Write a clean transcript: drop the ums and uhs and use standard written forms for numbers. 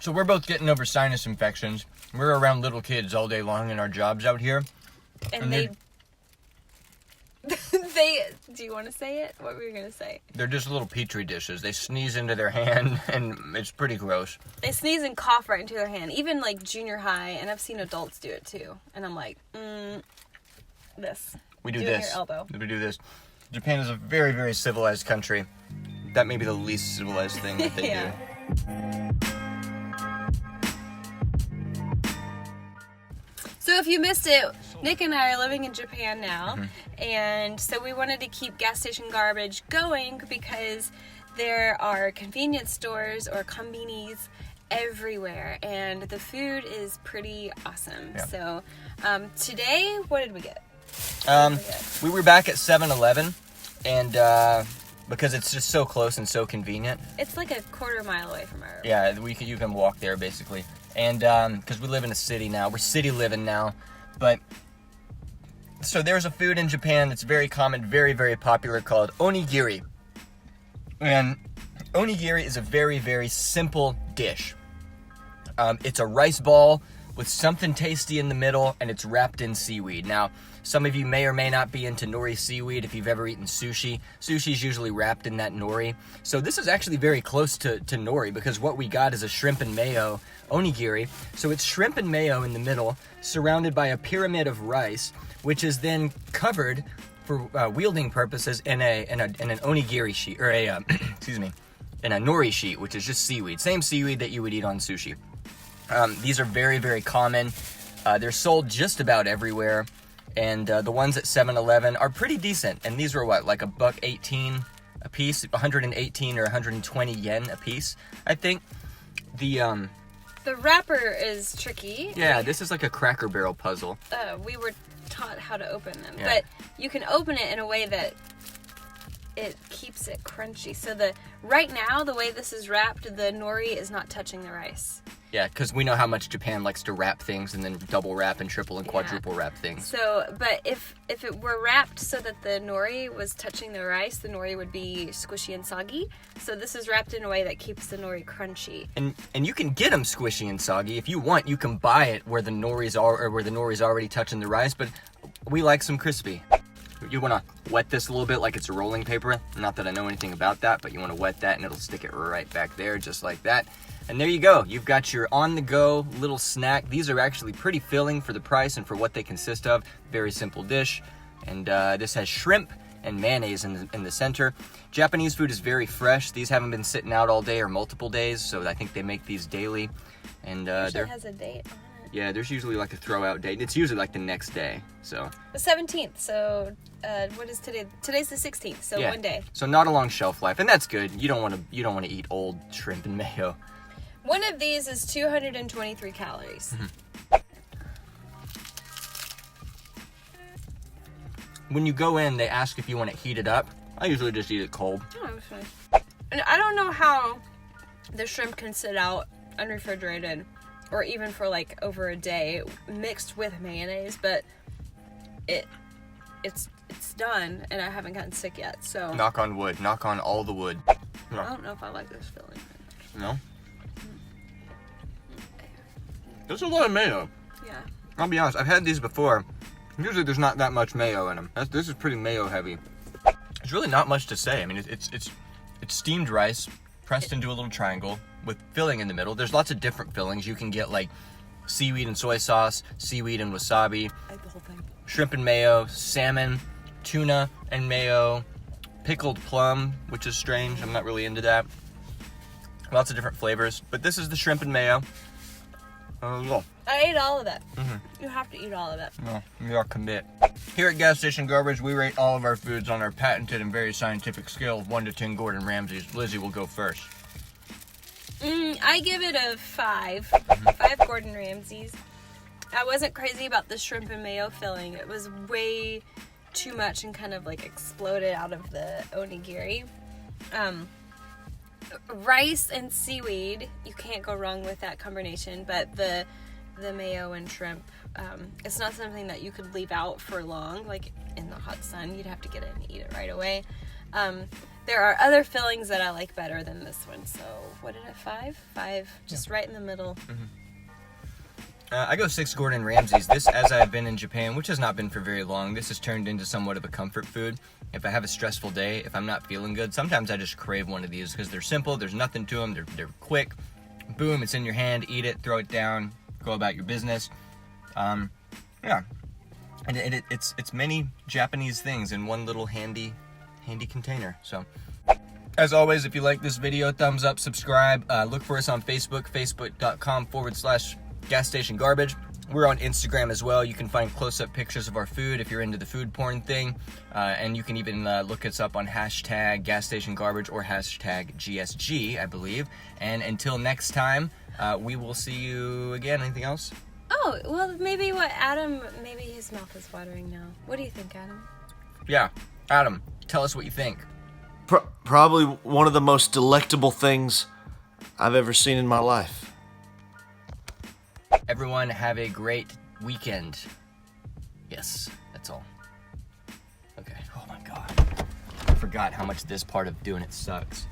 So we're both getting over sinus infections. We're around little kids all day long in our jobs out here. And do you want to say it? What were you going to say? They're just little petri dishes. They sneeze into their hand, and it's pretty gross. They sneeze and cough right into their hand. Even, like, junior high, and I've seen adults do it, too. And I'm like, this. We do it this. in your elbow. We do this. Japan is a very, very civilized country. That may be the least civilized thing that they Yeah. do. So if you missed it, Nick and I are living in Japan now, and so we wanted to keep gas station garbage going because there are convenience stores or konbinis everywhere, and the food is pretty awesome. Yeah. So today, what did we get? We were back at 7-Eleven, and because it's just so close and so convenient. It's like a quarter mile away from our... Yeah, you can walk there, basically. And because we live in a city now. We're city living now. But, so there's a food in Japan that's very common, very, very popular, called onigiri. And onigiri is a very, very simple dish. It's a rice ball with something tasty in the middle, and it's wrapped in seaweed. Now, some of you may or may not be into nori seaweed if you've ever eaten sushi. Sushi's usually wrapped in that nori. So this is actually very close to nori, because what we got is a shrimp and mayo onigiri. So it's shrimp and mayo in the middle, surrounded by a pyramid of rice, which is then covered for wielding purposes in an onigiri sheet, or a excuse me, in a nori sheet, which is just seaweed. Same seaweed that you would eat on sushi. These are very, very common. They're sold just about everywhere. And the ones at 7-Eleven are pretty decent. And these were what, like $1.18 a piece? 118 or 120 yen a piece, I think. The wrapper is tricky. Yeah, this is like a Cracker Barrel puzzle. We were taught how to open them. Yeah. But you can open it in a way that it keeps it crunchy. So right now, the way this is wrapped, the nori is not touching the rice. Yeah, because we know how much Japan likes to wrap things and then double wrap and triple and quadruple wrap things. So, but if it were wrapped so that the nori was touching the rice, the nori would be squishy and soggy. So this is wrapped in a way that keeps the nori crunchy. And you can get them squishy and soggy if you want. You can buy it where the nori's already touching the rice, but we like some crispy. You want to wet this a little bit like it's a rolling paper. Not that I know anything about that, but you want to wet that and it'll stick it right back there, just like that. And there you go. You've got your on-the-go little snack. These are actually pretty filling for the price and for what they consist of. Very simple dish. And this has shrimp and mayonnaise in the center. Japanese food is very fresh. These haven't been sitting out all day or multiple days, so I think they make these daily. And It has a date on it. Yeah, there's usually like a throw-out date. It's usually like the next day, so. The 17th, so what is today? Today's the 16th, so yeah. one day. So not a long shelf life, and that's good. You don't want to eat old shrimp and mayo. One of these is 223 calories. When you go in, they ask if you want it heated up. I usually just eat it cold. Oh, that's fine. And I don't know how the shrimp can sit out unrefrigerated or even for like over a day mixed with mayonnaise, but it's done and I haven't gotten sick yet, so. Knock on wood. Knock on all the wood. No. I don't know if I like this filling. No? There's a lot of mayo. Yeah. I'll be honest, I've had these before. Usually there's not that much mayo in them. This is pretty mayo heavy. There's really not much to say. I mean, it's steamed rice pressed into a little triangle with filling in the middle. There's lots of different fillings. You can get like seaweed and soy sauce, seaweed and wasabi, I like the whole thing. shrimp and mayo, salmon, tuna and mayo, pickled plum, which is strange. I'm not really into that. Lots of different flavors, but this is the shrimp and mayo. I ate all of that. You have to eat all of that. No, we are commit. Here at Gas Station Garbage, we rate all of our foods on our patented and very scientific scale of 1 to 10 Gordon Ramsays. Lizzie will go first. I give it a 5. 5 Gordon Ramsays. I wasn't crazy about the shrimp and mayo filling. It was way too much and kind of like exploded out of the onigiri. Rice and seaweed, you can't go wrong with that combination, but the mayo and shrimp, it's not something that you could leave out for long, like in the hot sun. You'd have to get it and eat it right away. There are other fillings that I like better than this one. So what did it, 5? 5, just right in the middle. I go 6 Gordon Ramsays. This, as I've been in Japan, which has not been for very long, this has turned into somewhat of a comfort food. If I have a stressful day, if I'm not feeling good, sometimes I just crave one of these because they're simple, there's nothing to them, they're quick. Boom, it's in your hand, eat it, throw it down, go about your business. Yeah, and it's many Japanese things in one little handy container. So, as always, if you like this video, thumbs up, subscribe. Look for us on Facebook, facebook.com/gas station garbage. We're on Instagram as well. You can find close-up pictures of our food if you're into the food porn thing. And you can even look us up on hashtag gas station garbage or hashtag GSG, I believe. And until next time, we will see you again. Anything else? Oh, well, maybe maybe his mouth is watering now. What do you think, Adam? Yeah, Adam, tell us what you think. Probably one of the most delectable things I've ever seen in my life. Everyone have a great weekend. Yes, that's all. Okay. Oh my God. I forgot how much this part of doing it sucks.